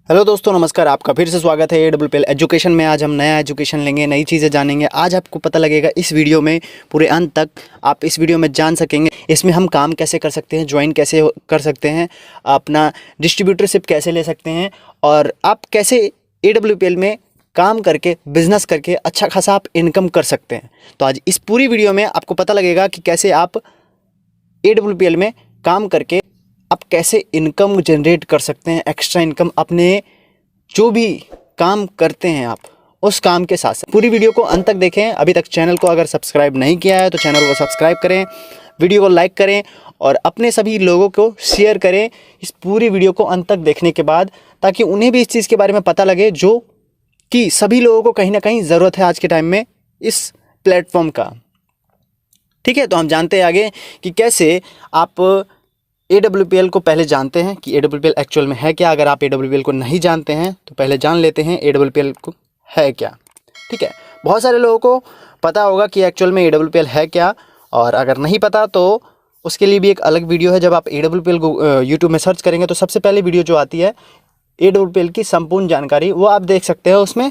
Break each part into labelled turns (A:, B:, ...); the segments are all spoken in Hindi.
A: हेलो दोस्तों, नमस्कार। आपका फिर से स्वागत है AWPL एजुकेशन में। आज हम नया एजुकेशन लेंगे, नई चीज़ें जानेंगे। आज आपको पता लगेगा इस वीडियो में, पूरे अंत तक आप इस वीडियो में जान सकेंगे इसमें हम काम कैसे कर सकते हैं, ज्वाइन कैसे कर सकते हैं, अपना डिस्ट्रीब्यूटरशिप कैसे ले सकते हैं और आप कैसे AWPL में काम करके, बिजनेस करके अच्छा खासा आप इनकम कर सकते हैं। तो आज इस पूरी वीडियो में आपको पता लगेगा कि कैसे आप AWPL में काम करके आप कैसे इनकम जनरेट कर सकते हैं, एक्स्ट्रा इनकम अपने जो भी काम करते हैं आप उस काम के साथ साथ। पूरी वीडियो को अंत तक देखें। अभी तक चैनल को अगर सब्सक्राइब नहीं किया है तो चैनल को सब्सक्राइब करें, वीडियो को लाइक करें और अपने सभी लोगों को शेयर करें इस पूरी वीडियो को अंत तक देखने के बाद, ताकि उन्हें भी इस चीज़ के बारे में पता लगे जो कि सभी लोगों को कहीं ना कहीं ज़रूरत है आज के टाइम में इस प्लेटफॉर्म का। ठीक है, तो हम जानते हैं आगे कि कैसे आप AWPL को पहले जानते हैं कि AWPL एक्चुअल में है क्या। अगर आप AWPL को नहीं जानते हैं तो पहले जान लेते हैं AWPL को है क्या। ठीक है, बहुत सारे लोगों को पता होगा कि एक्चुअल में AWPL है क्या, और अगर नहीं पता तो उसके लिए भी एक अलग वीडियो है। जब आप AWPL को YouTube में सर्च करेंगे तो सबसे पहले वीडियो जो आती है AWPL की संपूर्ण जानकारी, वो आप देख सकते हैं। उसमें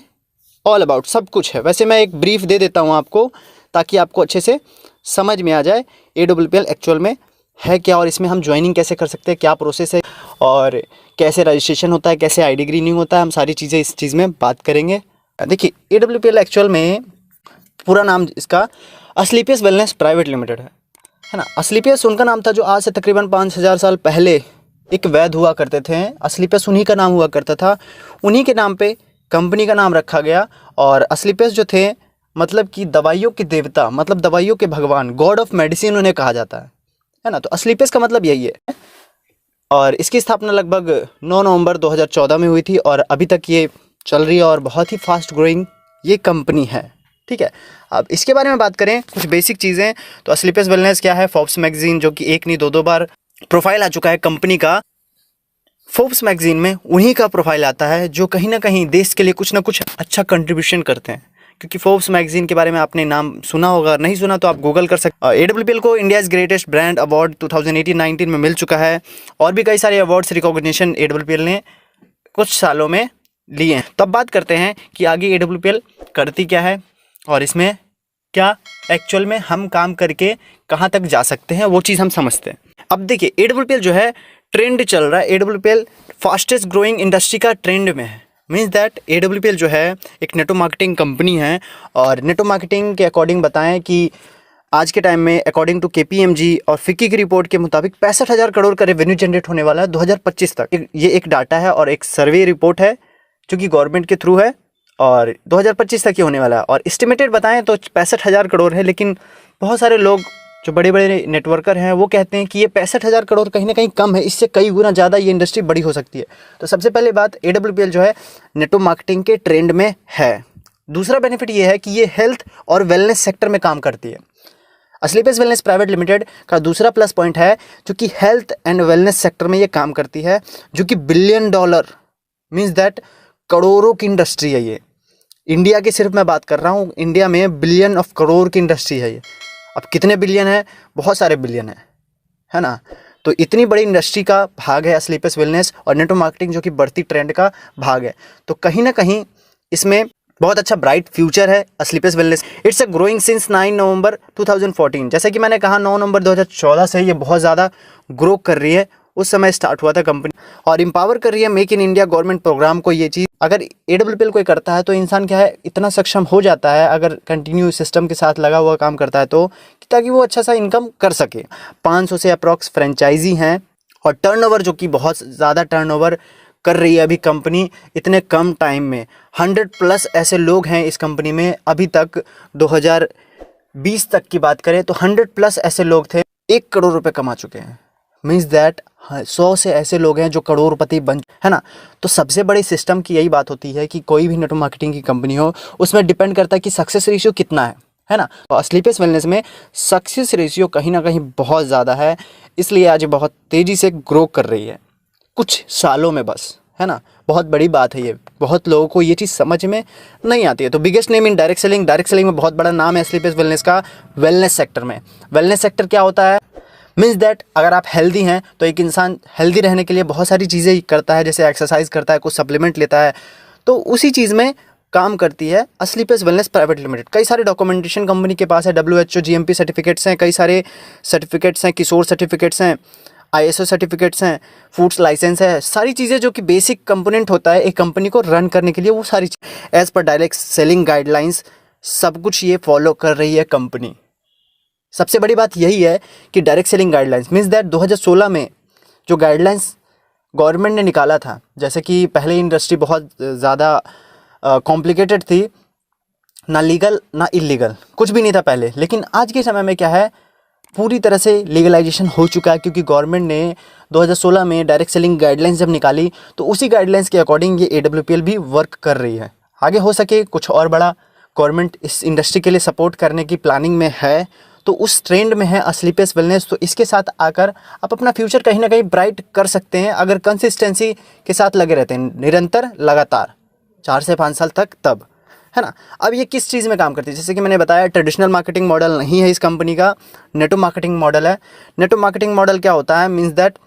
A: ऑल अबाउट सब कुछ है। वैसे मैं एक ब्रीफ दे देता हूँ आपको, ताकि आपको अच्छे से समझ में आ जाए AWPL एक्चुअल में है क्या और इसमें हम ज्वाइनिंग कैसे कर सकते हैं, क्या प्रोसेस है और कैसे रजिस्ट्रेशन होता है, कैसे आईडी ग्रीनिंग होता है। हम सारी चीज़ें इस चीज़ में बात करेंगे। देखिए, AWPL एक्चुअल में पूरा नाम इसका अस्क्लेपियस वेलनेस प्राइवेट लिमिटेड है ना। अस्क्लेपियस उनका नाम था जो आज से तकरीबन 5000 साल पहले एक वैद्य हुआ करते थे। अस्क्लेपियस उन्हीं का नाम हुआ करता था, उन्हीं के नाम पे कंपनी का नाम रखा गया। और अस्क्लेपियस जो थे मतलब कि दवाइयों के देवता, मतलब दवाइयों के भगवान, गॉड ऑफ मेडिसिन उन्हें कहा जाता है ना। तो अस्क्लेपियस का मतलब यही है। और इसकी स्थापना लगभग 9 नवंबर 2014 में हुई थी और अभी तक ये चल रही है और बहुत ही फास्ट ग्रोइंग ये कंपनी है। ठीक है, अब इसके बारे में बात करें कुछ बेसिक चीज़ें। तो अस्क्लेपियस वेलनेस क्या है, फोर्ब्स मैगजीन, जो कि एक नहीं दो बार प्रोफाइल आ चुका है कंपनी का। फोर्ब्स मैगजीन में उन्हीं का प्रोफाइल आता है जो कहीं ना कहीं देश के लिए कुछ ना कुछ अच्छा कंट्रीब्यूशन करते हैं। क्योंकि फोर्ब्स मैगजीन के बारे में आपने नाम सुना होगा, नहीं सुना तो आप गूगल कर सकते हैं। AWPL को इंडियाज़ ग्रेटेस्ट ब्रांड अवार्ड 2018-19 में मिल चुका है और भी कई सारे अवार्ड्स रिकॉग्निशन AWPL ने कुछ सालों में लिए हैं। तो अब बात करते हैं कि आगे AWPL करती क्या है और इसमें क्या एक्चुअल में हम काम करके कहाँ तक जा सकते हैं, वो चीज़ हम समझते हैं। अब देखिए, AWPL जो है ट्रेंड चल रहा है, AWPL फास्टेस्ट ग्रोइंग इंडस्ट्री का ट्रेंड में है। मीन्स दैट AWPL जो है एक नेटवर्क मार्केटिंग कंपनी है और नेटवर्क मार्केटिंग के अकॉर्डिंग बताएं कि आज के टाइम में अकॉर्डिंग टू KPMG और फिक्की की रिपोर्ट के मुताबिक 65,000 करोड़ का रेवेन्यू जनरेट होने वाला है 2025 तक। ये एक डाटा है और एक सर्वे रिपोर्ट है जो कि गवर्नमेंट के थ्रू है और 2025 तक ही होने वाला है। और एस्टिमेटेड बताएं तो 65,000 करोड़ है, लेकिन बहुत सारे लोग जो बड़े बड़े नेटवर्कर हैं वो कहते हैं कि ये 65,000 करोड़ कहीं ना कहीं कम है, इससे कई गुना ज़्यादा ये इंडस्ट्री बड़ी हो सकती है। तो सबसे पहले बात, AWPL जो है नेटवर्क मार्केटिंग के ट्रेंड में है। दूसरा बेनिफिट ये है कि ये हेल्थ और वेलनेस सेक्टर में काम करती है। अस्क्लेपियस वेलनेस प्राइवेट लिमिटेड का दूसरा प्लस पॉइंट है जो कि हेल्थ एंड वेलनेस सेक्टर में ये काम करती है, जो कि $1 बिलियन मीन्स दैट करोड़ों की इंडस्ट्री है ये। इंडिया की सिर्फ मैं बात कर रहा हूँ, इंडिया में बिलियन ऑफ करोड़ की इंडस्ट्री है ये। अब कितने बिलियन है, बहुत सारे बिलियन है ना। तो इतनी बड़ी इंडस्ट्री का भाग है अस्क्लेपियस वेलनेस और नेटवर्क मार्केटिंग जो कि बढ़ती ट्रेंड का भाग है। तो कहीं ना कहीं इसमें बहुत अच्छा ब्राइट फ्यूचर है Asclepius wellness. It's a growing since 9 November 2014। जैसे कि मैंने कहा 9 नवंबर 2014 से ये बहुत ज़्यादा ग्रो कर रही है। उस समय स्टार्ट हुआ था कंपनी और एम्पावर कर रही है make in India government programme को। ये चीज़ अगर AWPL कोई करता है तो इंसान क्या है, इतना सक्षम हो जाता है अगर कंटिन्यू सिस्टम के साथ लगा हुआ काम करता है तो, ताकि वो अच्छा सा इनकम कर सके। 500 से अप्रॉक्स फ्रेंचाइजी हैं और टर्नओवर जो कि बहुत ज़्यादा टर्नओवर कर रही है अभी कंपनी इतने कम टाइम में। 100+ ऐसे लोग हैं इस कंपनी में। अभी तक 2020 तक की बात करें तो 100+ ऐसे लोग थे 1 करोड़ रुपए कमा चुके हैं। मीन्स दैट 100 से ऐसे लोग हैं जो करोड़पति बन, है ना। तो सबसे बड़ी सिस्टम की यही बात होती है कि कोई भी नेटवर्क मार्केटिंग की कंपनी हो उसमें डिपेंड करता है कि सक्सेस रेशियो कितना है ना। तो अस्क्लेपियस वेलनेस में सक्सेस रेशियो कहीं ना कहीं बहुत ज़्यादा है, इसलिए आज बहुत तेज़ी से ग्रो कर रही है कुछ सालों में बस, है ना। बहुत बड़ी बात है ये, बहुत लोगों को ये चीज़ समझ में नहीं आती है। तो biggest name in direct selling में बहुत बड़ा नाम है अस्क्लेपियस वेलनेस का वेलनेस सेक्टर में। वेलनेस सेक्टर क्या होता है, मीन्स दैट अगर आप हेल्दी हैं तो एक इंसान हेल्दी रहने के लिए बहुत सारी चीज़ें करता है, जैसे एक्सरसाइज करता है, कुछ सप्लीमेंट लेता है, तो उसी चीज़ में काम करती है स्लीपर्स वेलनेस प्राइवेट लिमिटेड। कई सारे डॉक्यूमेंटेशन कंपनी के पास है, WHO GMP सर्टिफिकेट्स हैं, कई सारे सर्टिफिकेट्स हैं, किशोर सर्टिफिकेट्स हैं, ISO सर्टिफिकेट्स हैं, फूड्स लाइसेंस है, सारी चीज़ें जो कि बेसिक कंपोनेंट होता है एक कंपनी को रन करने के लिए, वो सारी as per direct selling guidelines सब कुछ ये फॉलो कर रही है कंपनी। सबसे बड़ी बात यही है कि direct selling guidelines means that 2016 में जो गाइडलाइंस गवर्नमेंट ने निकाला था, जैसे कि पहले इंडस्ट्री बहुत ज़्यादा कॉम्प्लिकेटेड थी, ना लीगल ना इलीगल, कुछ भी नहीं था पहले, लेकिन आज के समय में क्या है, पूरी तरह से लीगलाइजेशन हो चुका है, क्योंकि गवर्नमेंट ने 2016 में डायरेक्ट सेलिंग गाइडलाइंस जब निकाली तो उसी गाइडलाइंस के अकॉर्डिंग ये AWPL भी वर्क कर रही है। आगे हो सके कुछ और बड़ा गवर्नमेंट इस इंडस्ट्री के लिए सपोर्ट करने की प्लानिंग में है, तो उस ट्रेंड में है स्लीपर्स वेलनेस, तो इसके साथ आकर आप अपना फ्यूचर कहीं ना कहीं ब्राइट कर सकते हैं अगर कंसिस्टेंसी के साथ लगे रहते हैं, निरंतर लगातार 4 से 5 साल तक, तब है ना। अब ये किस चीज़ में काम करती है, जैसे कि मैंने बताया ट्रेडिशनल मार्केटिंग मॉडल नहीं है इस कंपनी का, नेटो मार्केटिंग मॉडल है। नेटो मार्केटिंग मॉडल क्या होता है, मीन्स दैट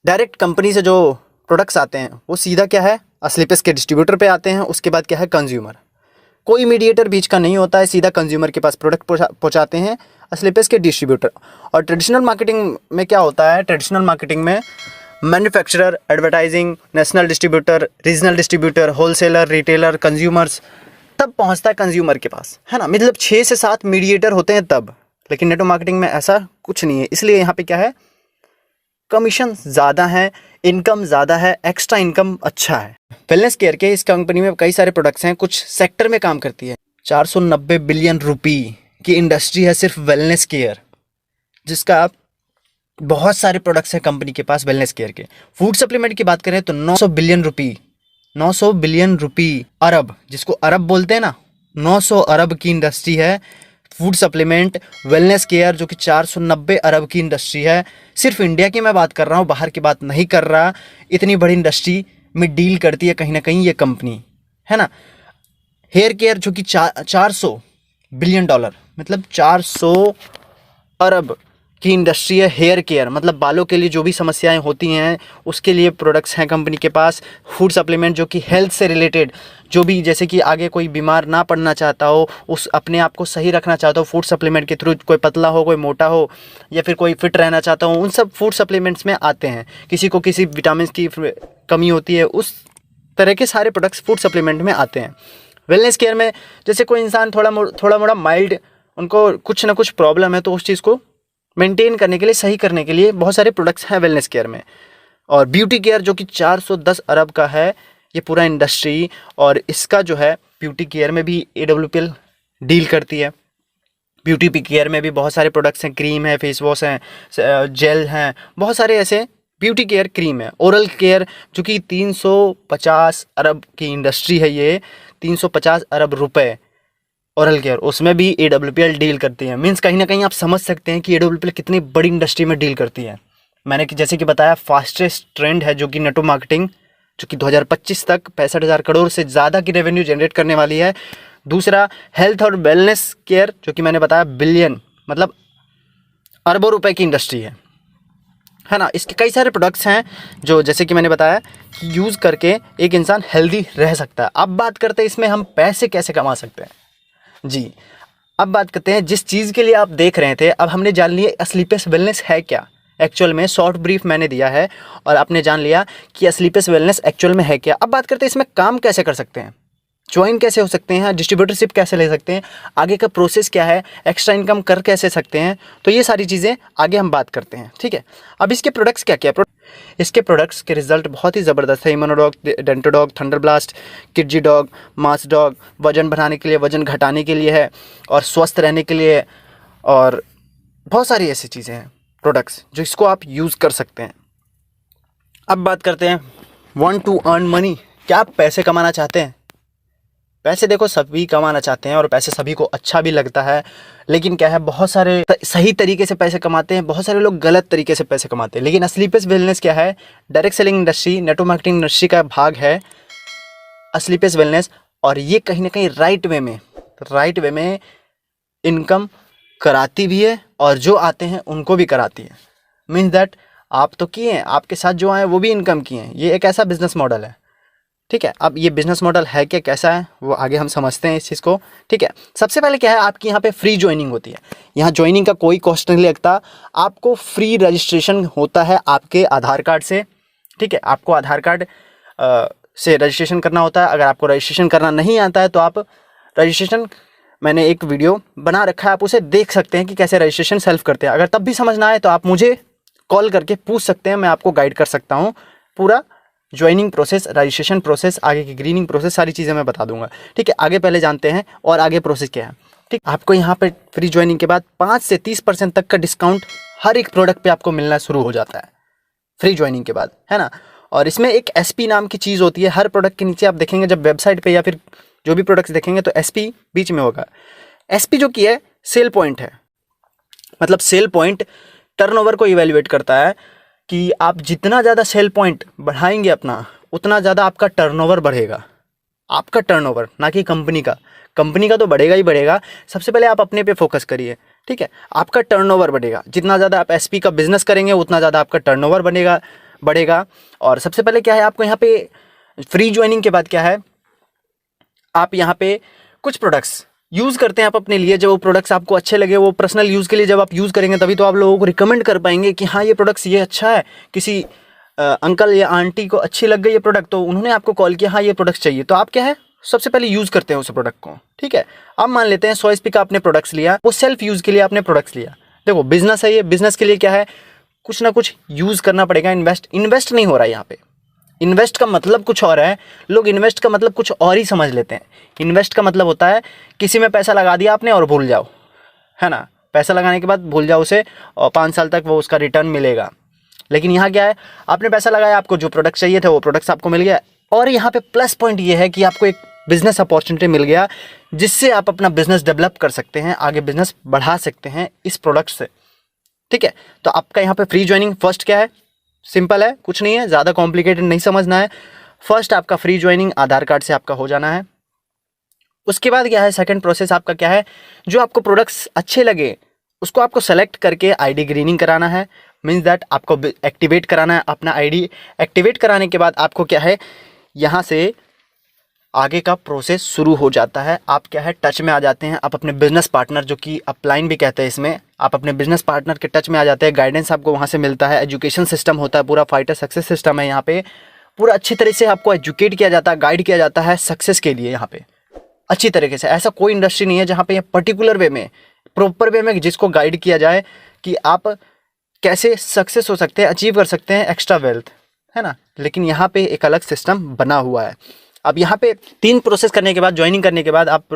A: डायरेक्ट कंपनी से जो प्रोडक्ट्स आते हैं वो सीधा क्या है स्लीपर्स के डिस्ट्रीब्यूटर पे आते हैं, उसके बाद क्या है कंज्यूमर, कोई मीडिएटर बीच का नहीं होता है, सीधा कंज्यूमर के पास प्रोडक्ट पहुंचाते हैं स्लीपर्स के डिस्ट्रीब्यूटर। और ट्रेडिशनल मार्केटिंग में क्या होता है, ट्रेडिशनल मार्केटिंग में manufacturer, advertising, national distributor, regional distributor, wholesaler, retailer, consumers, तब पहुंचता है कंज्यूमर के पास, है ना। मतलब 6 से 7 मीडिएटर होते हैं तब, लेकिन नेटो मार्केटिंग में ऐसा कुछ नहीं है, इसलिए यहाँ पे क्या है, कमीशन ज़्यादा है, इनकम ज़्यादा है, एक्स्ट्रा इनकम अच्छा है। वेलनेस केयर के इस कंपनी में कई सारे प्रोडक्ट्स हैं, कुछ सेक्टर में काम करती है। 490 बिलियन रुपी की इंडस्ट्री है सिर्फ वेलनेस केयर, जिसका बहुत सारे प्रोडक्ट्स हैं कंपनी के पास वेलनेस केयर के। फूड सप्लीमेंट की बात करें तो 900 बिलियन रुपी अरब, जिसको अरब बोलते हैं ना, 900 अरब की इंडस्ट्री है फूड सप्लीमेंट वेलनेस केयर, जो कि 490 अरब की इंडस्ट्री है। सिर्फ इंडिया की मैं बात कर रहा हूँ, बाहर की बात नहीं कर रहा। इतनी बड़ी इंडस्ट्री में डील करती है कहीं ना कहीं ये कंपनी, है ना। हेयर केयर जो कि 400 बिलियन डॉलर, मतलब 400 अरब की इंडस्ट्री है हेयर केयर, मतलब बालों के लिए जो भी समस्याएं होती हैं उसके लिए प्रोडक्ट्स हैं कंपनी के पास। फूड सप्लीमेंट जो कि हेल्थ से रिलेटेड, जो भी जैसे कि आगे कोई बीमार ना पड़ना चाहता हो, उस अपने आप को सही रखना चाहता हो फूड सप्लीमेंट के थ्रू, कोई पतला हो, कोई मोटा हो, या फिर कोई फिट रहना चाहता हो, उन सब फूड सप्लीमेंट्स में आते हैं। किसी को किसी विटामिन की कमी होती है, उस तरह के सारे प्रोडक्ट्स फूड सप्लीमेंट में आते हैं। वेलनेस केयर में जैसे कोई इंसान थोड़ा मोड़ा माइल्ड, उनको कुछ ना कुछ प्रॉब्लम है, तो उस चीज़ को मेंटेन करने के लिए, सही करने के लिए बहुत सारे प्रोडक्ट्स हैं वेलनेस केयर में। और ब्यूटी केयर जो कि 410 अरब का है ये पूरा इंडस्ट्री, और इसका जो है ब्यूटी केयर में भी AWPL डील करती है। ब्यूटी केयर में भी बहुत सारे प्रोडक्ट्स हैं, क्रीम है, फेस वॉश हैं, जेल हैं, बहुत सारे ऐसे ब्यूटी केयर क्रीम है। ओरल केयर जो कि 350 अरब की इंडस्ट्री है, ये 350 अरब रुपए ओरल केयर, उसमें भी AWPL डील करती है। मीन्स कहीं ना कहीं आप समझ सकते हैं कि AWPL कितनी बड़ी इंडस्ट्री में डील करती है। मैंने जैसे कि बताया फास्टेस्ट ट्रेंड है जो कि नेटो मार्केटिंग, जो कि 2025 तक 65,000 करोड़ से ज़्यादा की रेवेन्यू जनरेट करने वाली है। दूसरा हेल्थ और वेलनेस केयर जो कि मैंने बताया बिलियन, मतलब अरबों रुपए की इंडस्ट्री है ना। इसके कई सारे प्रोडक्ट्स हैं जो जैसे कि मैंने बताया कि यूज़ करके एक इंसान हेल्दी रह सकता है। अब बात करते हैं इसमें हम पैसे कैसे कमा सकते हैं। जी, अब बात करते हैं जिस चीज़ के लिए आप देख रहे थे, अब हमने जान लिया स्लीपर्स वेलनेस है क्या। एक्चुअल में शॉर्ट ब्रीफ मैंने दिया है और आपने जान लिया कि स्लीपर्स वेलनेस एक्चुअल में है क्या। अब बात करते हैं इसमें काम कैसे कर सकते हैं, ज्वाइन कैसे हो सकते हैं, डिस्ट्रीब्यूटरशिप कैसे ले सकते हैं, आगे का प्रोसेस क्या है, एक्स्ट्रा इनकम कर कैसे सकते हैं, तो ये सारी चीज़ें आगे हम बात करते हैं। ठीक है, अब इसके प्रोडक्ट्स क्या क्या, इसके प्रोडक्ट्स के रिजल्ट बहुत ही ज़बरदस्त है। इम्यूनोडॉग, डेंटोडॉग, थंडरब्लास्ट, किडजी डॉग, मास डॉग, वजन बढ़ाने के लिए, वजन घटाने के लिए है, और स्वस्थ रहने के लिए, और बहुत सारी ऐसी चीज़ें हैं प्रोडक्ट्स जो इसको आप यूज़ कर सकते हैं। अब बात करते हैं वांट टू अर्न मनी, क्या आप पैसे कमाना चाहते हैं। पैसे देखो सभी कमाना चाहते हैं और पैसे सभी को अच्छा भी लगता है, लेकिन क्या है बहुत सारे सही तरीके से पैसे कमाते हैं, बहुत सारे लोग गलत तरीके से पैसे कमाते हैं। लेकिन स्लीपर्स वेलनेस क्या है, direct selling industry, network marketing industry का भाग है स्लीपर्स वेलनेस, और ये कहीं ना कहीं राइट वे में इनकम कराती भी है और जो आते हैं उनको भी कराती है। मीन्स दैट आप तो किए हैं, आपके साथ जो आए वो भी इनकम किए हैं। ये एक ऐसा बिजनेस मॉडल है, ठीक है। अब ये बिजनेस मॉडल है क्या, कैसा है, वो आगे हम समझते हैं इस चीज़ को, ठीक है। सबसे पहले क्या है, आपकी यहाँ पे फ्री ज्वाइनिंग होती है। यहाँ ज्वाइनिंग का कोई कॉस्ट नहीं लगता, आपको फ्री रजिस्ट्रेशन होता है आपके आधार कार्ड से, ठीक है। आपको आधार कार्ड से रजिस्ट्रेशन करना होता है। अगर आपको रजिस्ट्रेशन करना नहीं आता है तो आप रजिस्ट्रेशन, मैंने एक वीडियो बना रखा है, आप उसे देख सकते हैं कि कैसे रजिस्ट्रेशन सेल्फ करते हैं। अगर तब भी समझ ना आए तो आप मुझे कॉल करके पूछ सकते हैं, मैं आपको गाइड कर सकता हूँ। पूरा ज्वाइनिंग प्रोसेस, रजिस्ट्रेशन प्रोसेस, आगे की ग्रीनिंग प्रोसेस, सारी चीज़ें मैं बता दूंगा, ठीक है। आगे पहले जानते हैं और आगे प्रोसेस क्या है, ठीक। आपको यहाँ पे फ्री ज्वाइनिंग के बाद 5 से 30% तक का डिस्काउंट हर एक प्रोडक्ट पे आपको मिलना शुरू हो जाता है फ्री ज्वाइनिंग के बाद, है ना। और इसमें एक SP नाम की चीज़ होती है, हर प्रोडक्ट के नीचे आप देखेंगे जब वेबसाइट पे या फिर जो भी प्रोडक्ट्स देखेंगे तो SP बीच में होगा। SP जो की है सेल पॉइंट है, मतलब सेल पॉइंट टर्नओवर को इवेल्युएट करता है कि आप जितना ज़्यादा सेल पॉइंट बढ़ाएंगे अपना, उतना ज़्यादा आपका टर्नओवर बढ़ेगा। आपका टर्नओवर, ना कि कंपनी का। कंपनी का तो बढ़ेगा ही बढ़ेगा, सबसे पहले आप अपने पे फोकस करिए, ठीक है। आपका टर्नओवर बढ़ेगा, जितना ज़्यादा आप SP का बिजनेस करेंगे उतना ज़्यादा आपका टर्नओवर बढ़ेगा। और सबसे पहले क्या है, आपको यहाँ पे फ्री ज्वाइनिंग के बाद क्या है, आप यहाँ पे कुछ प्रोडक्ट्स यूज़ करते हैं आप अपने लिए। जब वो प्रोडक्ट्स आपको अच्छे लगे, वो पर्सनल यूज़ के लिए जब आप यूज़ करेंगे तभी तो आप लोगों को रिकमेंड कर पाएंगे कि हाँ ये प्रोडक्ट्स ये अच्छा है। किसी अंकल या आंटी को अच्छी लग गई ये प्रोडक्ट, तो उन्होंने आपको कॉल किया, हाँ ये प्रोडक्ट्स चाहिए, तो आप क्या है सबसे पहले यूज़ करते हैं उस प्रोडक्ट को, ठीक है। अब मान लेते हैं 100 SP का आपने प्रोडक्ट्स लिया, वो सेल्फ यूज़ के लिए आपने प्रोडक्ट्स लिया। देखो बिजनेस है ये, बिजनेस के लिए क्या है, कुछ ना कुछ यूज़ करना पड़ेगा। इन्वेस्ट नहीं हो रहा है यहाँ पे। इन्वेस्ट का मतलब कुछ और है, लोग इन्वेस्ट का मतलब कुछ और ही समझ लेते हैं। इन्वेस्ट का मतलब होता है किसी में पैसा लगा दिया आपने और भूल जाओ, है ना। पैसा लगाने के बाद भूल जाओ उसे और 5 साल तक वो उसका रिटर्न मिलेगा। लेकिन यहाँ क्या है, आपने पैसा लगाया, आपको जो प्रोडक्ट चाहिए थे वो प्रोडक्ट्स आपको मिल गया। और यहाँ पे प्लस पॉइंट ये है कि आपको एक बिजनेस अपॉर्चुनिटी मिल गया जिससे आप अपना बिजनेस डेवलप कर सकते हैं, आगे बिजनेस बढ़ा सकते हैं इस प्रोडक्ट से, ठीक है। तो आपका यहाँ पे फ्री ज्वाइनिंग फर्स्ट क्या है, सिंपल है, कुछ नहीं है, ज़्यादा कॉम्प्लिकेटेड नहीं समझना है। फर्स्ट आपका फ्री ज्वाइनिंग आधार कार्ड से आपका हो जाना है। उसके बाद क्या है, सेकंड प्रोसेस आपका क्या है, जो आपको प्रोडक्ट्स अच्छे लगे उसको आपको सेलेक्ट करके ID ग्रीनिंग कराना है। मीन्स दैट आपको एक्टिवेट कराना है अपना ID। एक्टिवेट कराने के बाद आपको क्या है, यहाँ से आगे का प्रोसेस शुरू हो जाता है। आप क्या है टच में आ जाते हैं, आप अपने बिजनेस पार्टनर, जो कि अपलाइन भी कहते हैं इसमें, आप अपने बिजनेस पार्टनर के टच में आ जाते हैं। गाइडेंस आपको वहाँ से मिलता है, एजुकेशन सिस्टम होता है, पूरा फाइटर सक्सेस सिस्टम है यहाँ पे। पूरा अच्छी तरह से आपको एजुकेट किया जाता है, गाइड किया जाता है सक्सेस के लिए यहाँ पे अच्छी तरीके से। ऐसा कोई इंडस्ट्री नहीं है जहाँ पे पर्टिकुलर वे में, प्रॉपर वे में जिसको गाइड किया जाए कि आप कैसे सक्सेस हो सकते हैं, अचीव कर सकते हैं एक्स्ट्रा वेल्थ, है ना। लेकिन यहाँ पे एक अलग सिस्टम बना हुआ है। अब यहाँ पे 3 प्रोसेस करने के बाद, ज्वाइनिंग करने के बाद आप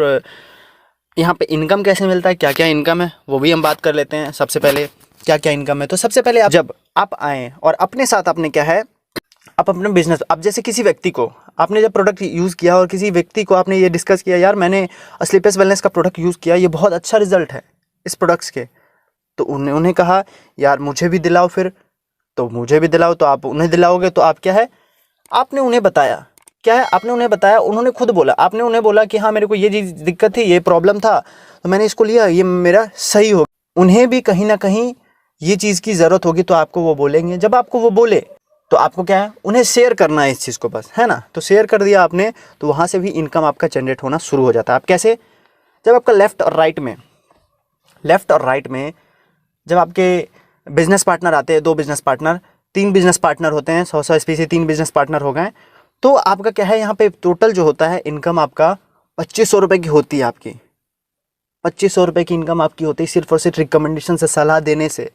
A: यहाँ पे इनकम कैसे मिलता है, क्या क्या इनकम है वो भी हम बात कर लेते हैं। सबसे पहले क्या क्या इनकम है, तो सबसे पहले आप जब आप आएँ और अपने साथ आपने क्या है, आप अपने बिजनेस, अब जैसे किसी व्यक्ति को आपने जब प्रोडक्ट यूज़ किया और किसी व्यक्ति को आपने ये डिस्कस किया, यार मैंने स्लीपलेस वेलनेस का प्रोडक्ट यूज़ किया, ये बहुत अच्छा रिजल्ट है इस प्रोडक्ट्स के, तो उन्होंने कहा यार मुझे भी दिलाओ, फिर तो मुझे भी दिलाओ, तो आप उन्हें दिलाओगे, तो आप क्या है, आपने उन्हें बताया, क्या है आपने उन्हें बताया, उन्होंने खुद बोला, आपने उन्हें बोला कि हाँ मेरे को ये चीज़ दिक्कत थी, ये प्रॉब्लम था, तो मैंने इसको लिया, ये मेरा सही हो। उन्हें भी कहीं ना कहीं ये चीज़ की ज़रूरत होगी तो आपको वो बोलेंगे। जब आपको वो बोले तो आपको क्या है, उन्हें शेयर करना है इस चीज़ को, बस, है ना। तो शेयर कर दिया आपने, तो वहाँ से भी इनकम आपका जनरेट होना शुरू हो जाता है। आप कैसे, जब आपका लेफ़्ट और राइट में जब आपके बिजनेस पार्टनर आते हैं, 2 बिजनेस पार्टनर, 3 बिजनेस पार्टनर होते हैं, 100 SP से 3 बिजनेस पार्टनर हो गए, तो आपका क्या है, यहाँ पे टोटल जो होता है इनकम आपका 2500 रुपये की होती है। आपकी 2500 रुपये की इनकम आपकी होती है सिर्फ और सिर्फ रिकमेंडेशन से, सलाह देने से।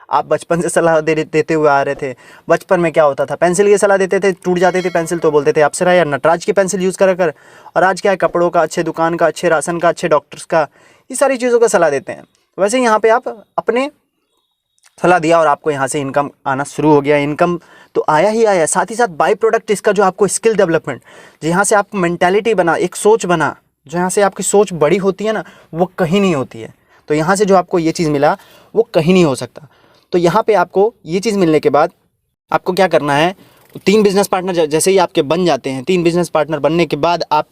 A: आप बचपन से सलाह देते हुए आ रहे थे। बचपन में क्या होता था, पेंसिल की सलाह देते थे, टूट जाती थी पेंसिल तो बोलते थे अप्सरा या नटराज की पेंसिल यूज़ करा कर। और आज क्या है, कपड़ों का, अच्छे दुकान का, अच्छे राशन का, अच्छे डॉक्टर्स का, ये सारी चीज़ों का सलाह देते हैं। वैसे यहाँ पे आप अपने सलाह दिया और आपको यहाँ से इनकम आना शुरू हो गया। इनकम तो आया ही आया, साथ ही साथ बाई प्रोडक्ट इसका जो आपको स्किल डेवलपमेंट, यहाँ से आपको मेंटालिटी बना, एक सोच बना, जो यहाँ से आपकी सोच बड़ी होती है ना, वो कहीं नहीं होती है। तो यहाँ से जो आपको ये चीज़ मिला वो कहीं नहीं हो सकता। तो यहाँ पे आपको ये चीज़ मिलने के बाद आपको क्या करना है, 3 बिजनेस पार्टनर जैसे ही आपके बन जाते हैं, 3 बिजनेस पार्टनर बनने के बाद आप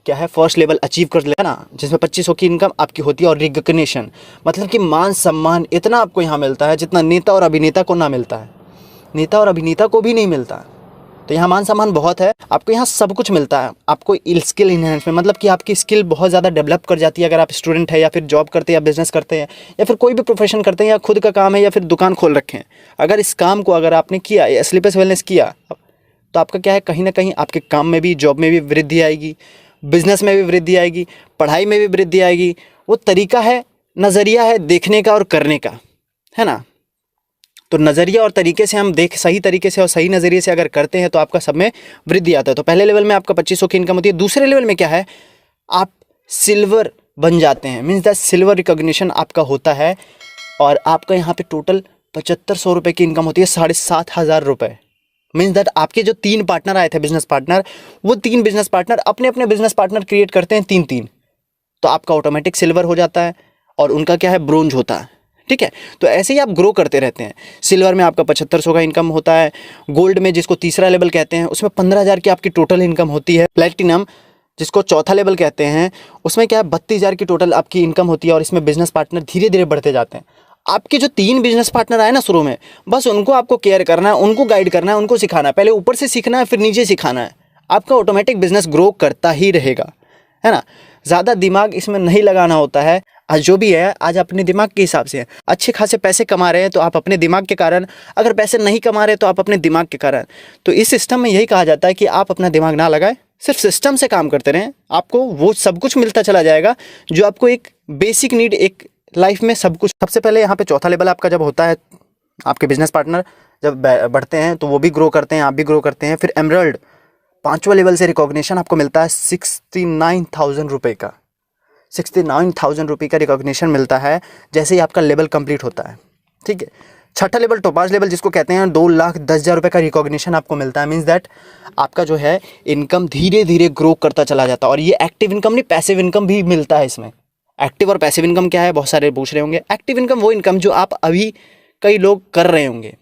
A: क्या है फर्स्ट लेवल अचीव कर लेगा ना, जिसमें 2500 की इनकम आपकी होती है। और रिकग्निशन मतलब कि मान सम्मान इतना आपको यहाँ मिलता है जितना नेता और अभिनेता को ना मिलता है, नेता और अभिनेता को भी नहीं मिलता। तो यहाँ मान सम्मान बहुत है, आपको यहाँ सब कुछ मिलता है। आपको स्किल इन्हेंसमेंट मतलब कि आपकी स्किल बहुत ज़्यादा डेवलप कर जाती है अगर आप स्टूडेंट है या फिर जॉब करते हैं या बिजनेस करते हैं या फिर कोई भी प्रोफेशन करते हैं या खुद का काम है या फिर दुकान खोल रखे हैं। अगर इस काम को अगर आपने किया या स्लीपलेस वेलनेस किया तो आपका क्या है, कहीं ना कहीं आपके काम में भी, जॉब में भी वृद्धि आएगी, बिजनेस में भी वृद्धि आएगी, पढ़ाई में भी वृद्धि आएगी। वो तरीका है, नज़रिया है देखने का और करने का, है ना। तो नज़रिया और तरीके से हम सही तरीके से और सही नज़रिए से अगर करते हैं तो आपका सब में वृद्धि आता है। तो पहले लेवल में आपका 2500 की इनकम होती है। दूसरे लेवल में क्या है, आप सिल्वर बन जाते हैं, मीन्स दैट सिल्वर रिकॉग्निशन आपका होता है और आपका यहाँ पे टोटल 7500 रुपये की इनकम होती है, 7500 रुपये। मीन्स दैट आपके जो 3 पार्टनर आए थे बिजनेस पार्टनर, वो 3 बिजनेस पार्टनर अपने अपने बिजनेस पार्टनर क्रिएट करते हैं 3-3, तो आपका ऑटोमेटिक सिल्वर हो जाता है और उनका क्या है ब्रोंज होता है। ठीक है, तो ऐसे ही आप ग्रो करते रहते हैं। सिल्वर में आपका 7500 का इनकम होता है, गोल्ड में जिसको तीसरा लेवल कहते हैं उसमें 15000 की आपकी टोटल इनकम होती है, प्लेटिनम जिसको चौथा लेवल कहते हैं उसमें क्या है 32000 की टोटल आपकी इनकम होती है। और इसमें बिजनेस पार्टनर धीरे धीरे बढ़ते जाते हैं। आपके जो 3 बिजनेस पार्टनर आए ना शुरू में, बस उनको आपको केयर करना है, उनको गाइड करना है, उनको सिखाना है। पहले ऊपर से सीखना है फिर नीचे सिखाना है, आपका ऑटोमेटिक बिजनेस ग्रो करता ही रहेगा, है ना। ज़्यादा दिमाग इसमें नहीं लगाना होता है। आज जो भी है आज अपने दिमाग के हिसाब से है। अच्छे खासे पैसे कमा रहे हैं तो आप अपने दिमाग के कारण, अगर पैसे नहीं कमा रहे तो आप अपने दिमाग के कारण। तो इस सिस्टम में यही कहा जाता है कि आप अपना दिमाग ना लगाएं, सिर्फ सिस्टम से काम करते रहें, आपको वो सब कुछ मिलता चला जाएगा जो आपको एक बेसिक नीड एक लाइफ में सब कुछ। सबसे पहले यहाँ पे चौथा लेवल आपका जब होता है, आपके बिजनेस पार्टनर जब बढ़ते हैं तो वो भी ग्रो करते हैं, आप भी ग्रो करते हैं। फिर एमरल्ड 5वां लेवल से रिकॉग्निशन आपको मिलता है 69,000 रुपये का, 69,000 रुपये का रिकॉग्निशन मिलता है जैसे ही आपका लेवल कंप्लीट होता है। ठीक है, छठा लेवल टोपाज लेवल जिसको कहते हैं 2,10,000 रुपये का रिकॉग्निशन आपको मिलता है। मीन्स दैट आपका जो है इनकम धीरे धीरे ग्रो करता चला जाता है। और ये एक्टिव इनकम नहीं, पैसिव इनकम भी मिलता है इसमें। एक्टिव और पैसिव इनकम क्या है, बहुत सारे पूछ रहे होंगे। एक्टिव इनकम वो इनकम जो आप अभी कई लोग कर रहे होंगे।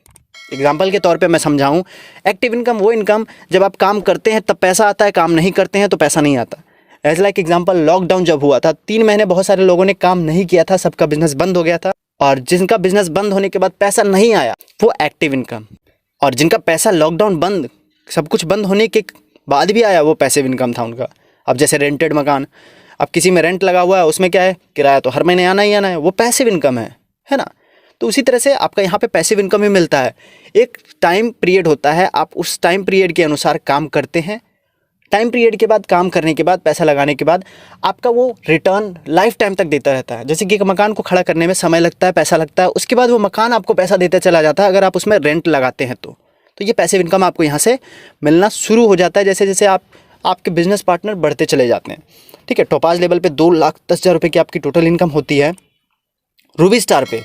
A: एग्जाम्पल के तौर पे मैं समझाऊं, एक्टिव इनकम वो इनकम जब आप काम करते हैं तब पैसा आता है, काम नहीं करते हैं तो पैसा नहीं आता। एज लाइक एग्जाम्पल, लॉकडाउन जब हुआ था 3 महीने बहुत सारे लोगों ने काम नहीं किया था, सबका बिजनेस बंद हो गया था। और जिनका बिजनेस बंद होने के बाद पैसा नहीं आया वो एक्टिव इनकम, और जिनका पैसा लॉकडाउन बंद सब कुछ बंद होने के बाद भी आया वो पैसिव इनकम था उनका। अब जैसे रेंटेड मकान, अब किसी में रेंट लगा हुआ है, उसमें क्या है किराया तो हर महीने आना ही आना है, वो पैसिव इनकम है ना। तो उसी तरह से आपका यहाँ पे पैसिव इनकम भी मिलता है। एक टाइम पीरियड होता है, आप उस टाइम पीरियड के अनुसार काम करते हैं। टाइम पीरियड के बाद काम करने के बाद पैसा लगाने के बाद आपका वो रिटर्न लाइफ टाइम तक देता रहता है। जैसे कि एक मकान को खड़ा करने में समय लगता है, पैसा लगता है, उसके बाद वो मकान आपको पैसा देता चला जाता है अगर आप उसमें रेंट लगाते हैं तो ये पैसिव इनकम आपको यहाँ से मिलना शुरू हो जाता है जैसे जैसे आपके बिजनेस पार्टनर बढ़ते चले जाते हैं। ठीक है, टोपाज लेवल पे 2,10,000 रुपये की आपकी टोटल इनकम होती है। रूबी स्टार पे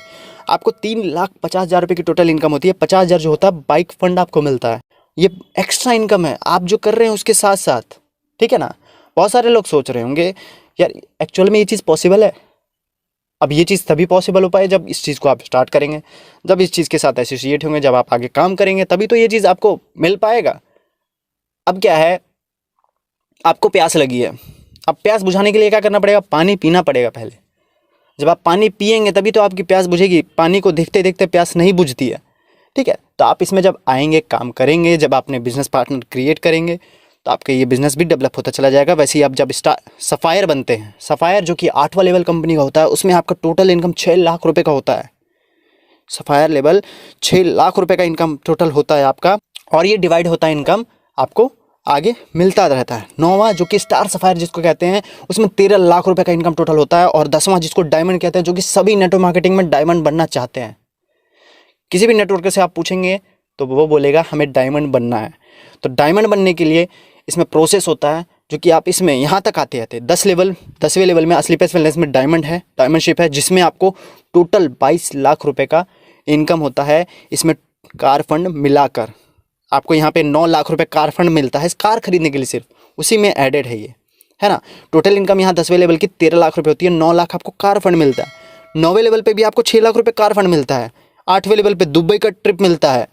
A: आपको 3,50,000 रुपये की टोटल इनकम होती है। 50,000 जो होता है बाइक फंड आपको मिलता है। ये एक्स्ट्रा इनकम है आप जो कर रहे हैं उसके साथ साथ। ठीक है ना, बहुत सारे लोग सोच रहे होंगे यार एक्चुअल में ये चीज़ पॉसिबल है। अब ये चीज़ तभी पॉसिबल हो पाए जब इस चीज़ को आप स्टार्ट करेंगे, जब इस चीज़ के साथ एसोसिएट होंगे, जब आप आगे काम करेंगे तभी तो ये चीज़ आपको मिल पाएगा। अब क्या है, आपको प्यास लगी है, अब प्यास बुझाने के लिए क्या करना पड़ेगा, पानी पीना पड़ेगा पहले। जब आप पानी पिएंगे तभी तो आपकी प्यास बुझेगी, पानी को देखते देखते प्यास नहीं बुझती है। ठीक है, तो आप इसमें जब आएंगे, काम करेंगे, जब आपने बिजनेस पार्टनर क्रिएट करेंगे तो आपका ये बिज़नेस भी डेवलप होता चला जाएगा। वैसे ही आप जब सफ़ायर बनते हैं, सफ़ायर जो कि 8वां लेवल कंपनी का होता है, उसमें आपका टोटल इनकम 6 लाख रुपए का होता है। सफ़ायर लेवल 6 लाख रुपए का इनकम टोटल होता है आपका, और ये डिवाइड होता है इनकम आपको आगे मिलता रहता है। 9वां जो कि स्टार सफ़ायर जिसको कहते हैं, उसमें 13 लाख रुपए का इनकम टोटल होता है। और 10वां जिसको डायमंड कहते हैं, जो कि सभी नेटवर्क मार्केटिंग में डायमंड बनना चाहते हैं। किसी भी नेटवर्कर से आप पूछेंगे तो वो बोलेगा हमें डायमंड बनना है। तो डायमंड बनने के लिए इसमें प्रोसेस होता है जो कि आप इसमें यहाँ तक आते आते 10वें लेवल में स्लीपलेस वेलनेस में डायमंड है, डायमंडशिप है, जिसमें आपको टोटल 22 लाख रुपए का इनकम होता है। इसमें कार फंड मिलाकर आपको यहाँ पे 9 लाख रुपए कार फंड मिलता है, इस कार खरीदने के लिए सिर्फ उसी में एडेड है ये, है ना। टोटल इनकम यहाँ 10वें लेवल की 13 लाख रुपए होती है, 9 लाख आपको कार फंड मिलता है। 9वें लेवल पे भी आपको 6 लाख रुपए कार फंड मिलता है। 8वें लेवल पे दुबई का ट्रिप मिलता है।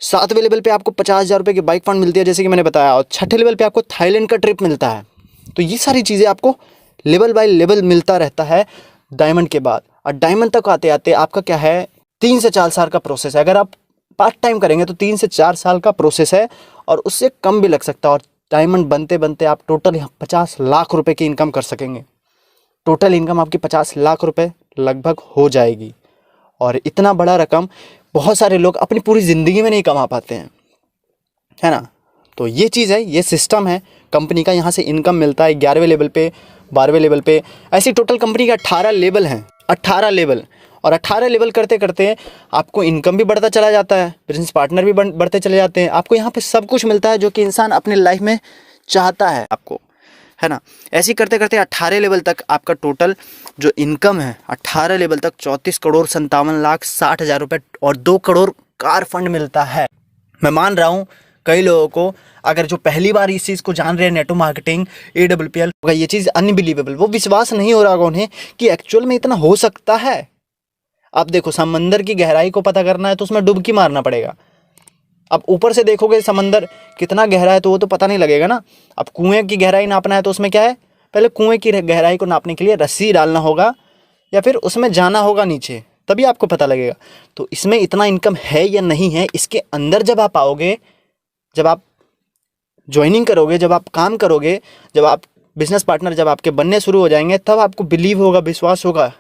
A: 7वें लेवल पे आपको 50,000 रुपये की बाइक फंड मिलती है जैसे कि मैंने बताया। और 6ठे लेवल पे आपको थाईलैंड का ट्रिप मिलता है। तो ये सारी चीज़ें आपको लेवल बाय लेवल मिलता रहता है डायमंड के बाद। और डायमंड तक आते आते आपका क्या है, 3 से 4 साल का प्रोसेस है। अगर आप पार्ट टाइम करेंगे तो 3 से 4 साल का प्रोसेस है, और उससे कम भी लग सकता है। और डायमंड बनते बनते आप टोटल 50 लाख रुपए की इनकम कर सकेंगे। टोटल इनकम आपकी 50 लाख रुपए लगभग हो जाएगी। और इतना बड़ा रकम बहुत सारे लोग अपनी पूरी ज़िंदगी में नहीं कमा पाते हैं, है ना। तो ये चीज़ है, ये सिस्टम है कंपनी का। यहाँ से इनकम मिलता है 11वें लेवल पे, 12वें लेवल पे। ऐसी टोटल कंपनी के 18 लेवल हैं, 18 लेवल। और 18 लेवल करते करते आपको इनकम भी बढ़ता चला जाता है, बिजनेस पार्टनर भी बढ़ते चले जाते हैं। आपको यहाँ पे सब कुछ मिलता है जो कि इंसान अपने लाइफ में चाहता है आपको, है ना। ऐसे ही करते करते 18 लेवल तक आपका टोटल जो इनकम है, 18 लेवल तक 34,57,60,000 रुपये और 2 करोड़ कार फंड मिलता है। मैं मान रहा हूँ कई लोगों को, अगर जो पहली बार इस चीज़ को जान रहे हैं, नेटवर्क मार्केटिंग, AWPL, ये चीज़ अनबिलीवेबल, वो विश्वास नहीं हो रहा होगा उन्हें कि एक्चुअल में इतना हो सकता है। आप देखो, समंदर की गहराई को पता करना है तो उसमें डुबकी मारना पड़ेगा। अब ऊपर से देखोगे समंदर कितना गहरा है तो वो तो पता नहीं लगेगा ना। अब कुएं की गहराई नापना है तो उसमें क्या है, पहले कुएं की गहराई को नापने के लिए रस्सी डालना होगा या फिर उसमें जाना होगा नीचे, तभी आपको पता लगेगा। तो इसमें इतना इनकम है या नहीं है, इसके अंदर जब आप आओगे, जब आप ज्वाइनिंग करोगे, जब आप काम करोगे, जब आप बिजनेस पार्टनर जब आपके बनने शुरू हो जाएंगे, तब आपको बिलीव होगा, विश्वास होगा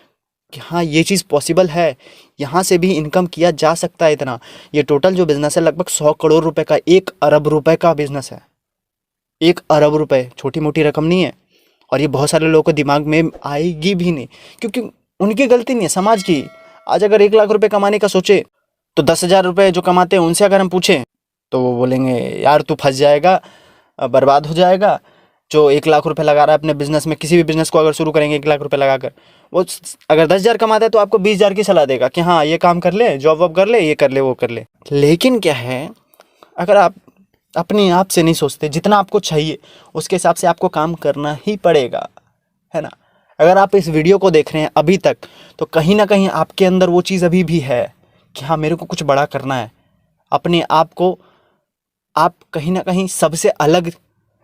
A: कि हाँ ये चीज़ पॉसिबल है, यहाँ से भी इनकम किया जा सकता है इतना। ये टोटल जो बिज़नेस है लगभग 100 करोड़ रुपए का, 1 अरब रुपए का बिज़नेस है। 1 अरब रुपए छोटी मोटी रकम नहीं है। और ये बहुत सारे लोगों को दिमाग में आएगी भी नहीं, क्योंकि उनकी गलती नहीं है, समाज की। आज अगर 1 लाख रुपए कमाने का सोचे तो 10,000 रुपये जो कमाते हैं उनसे अगर हम पूछें तो वो बोलेंगे यार तू फंस जाएगा, बर्बाद हो जाएगा। जो 1 लाख रुपए लगा रहा है अपने बिजनेस में, किसी भी बिजनेस को अगर शुरू करेंगे 1 लाख रुपए लगाकर, वो अगर 10,000 कमाता है तो आपको 20,000 की सलाह देगा कि हाँ ये काम कर ले, जॉब वॉब कर ले, ये कर ले, वो कर ले। लेकिन क्या है, अगर आप अपने आप से नहीं सोचते, जितना आपको चाहिए उसके हिसाब से आपको काम करना ही पड़ेगा, है ना। अगर आप इस वीडियो को देख रहे हैं अभी तक, तो कहीं ना कहीं आपके अंदर वो चीज़ अभी भी है कि हाँ मेरे को कुछ बड़ा करना है। अपने आप को आप कहीं ना कहीं सबसे अलग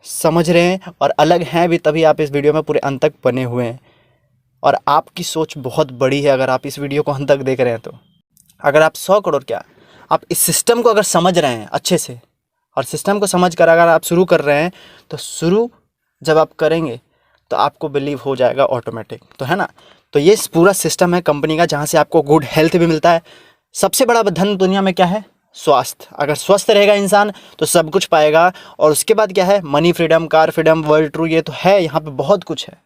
A: समझ रहे हैं, और अलग हैं भी, तभी आप इस वीडियो में पूरे अंत तक बने हुए हैं। और आपकी सोच बहुत बड़ी है अगर आप इस वीडियो को अंत तक देख रहे हैं तो। अगर आप 100 करोड़ क्या, आप इस सिस्टम को अगर समझ रहे हैं अच्छे से, और सिस्टम को समझ कर अगर आप शुरू कर रहे हैं, तो शुरू जब आप करेंगे तो आपको बिलीव हो जाएगा ऑटोमेटिक, तो है ना। तो ये पूरा सिस्टम है कंपनी का, जहाँ से आपको गुड हेल्थ भी मिलता है। सबसे बड़ा धन दुनिया में क्या है, स्वास्थ्य। अगर स्वस्थ रहेगा इंसान तो सब कुछ पाएगा। और उसके बाद क्या है, money freedom, car freedom, world true, ये तो है, यहाँ पे बहुत कुछ है।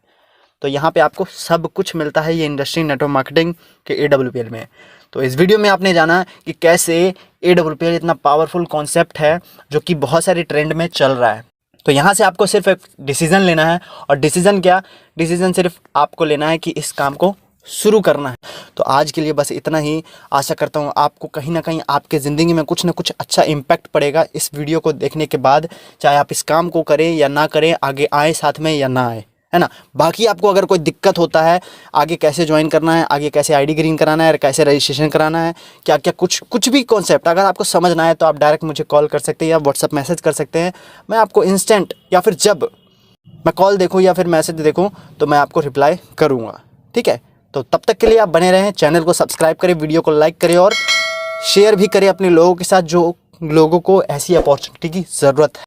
A: तो यहाँ पे आपको सब कुछ मिलता है ये इंडस्ट्री नेटवर्क मार्केटिंग के AWPL में। तो इस वीडियो में आपने जाना कि कैसे AWPL इतना पावरफुल कॉन्सेप्ट है जो कि बहुत सारे ट्रेंड में चल रहा है। तो यहाँ से आपको सिर्फ एक डिसीजन लेना है, और डिसीजन क्या, डिसीजन सिर्फ आपको लेना है कि इस काम को शुरू करना है। तो आज के लिए बस इतना ही। आशा करता हूँ आपको कहीं ना कहीं आपके ज़िंदगी में कुछ ना कुछ अच्छा इम्पैक्ट पड़ेगा इस वीडियो को देखने के बाद। चाहे आप इस काम को करें या ना करें, आगे आए साथ में या ना आए, है ना। बाकी आपको अगर कोई दिक्कत होता है, आगे कैसे ज्वाइन करना है, आगे कैसे ID ग्रीन कराना है, कैसे रजिस्ट्रेशन कराना है, क्या क्या कुछ भी कॉन्सेप्ट अगर आपको समझना है तो आप डायरेक्ट मुझे कॉल कर सकते हैं या व्हाट्सअप मैसेज कर सकते हैं। मैं आपको इंस्टेंट, या फिर जब मैं कॉल देखूँ या फिर मैसेज देखूँ तो मैं आपको रिप्लाई करूँगा, ठीक है। तो तब तक के लिए आप बने रहें, चैनल को सब्सक्राइब करें, वीडियो को लाइक करें और शेयर भी करें अपने लोगों के साथ, जो लोगों को ऐसी अपॉर्चुनिटी की ज़रूरत है।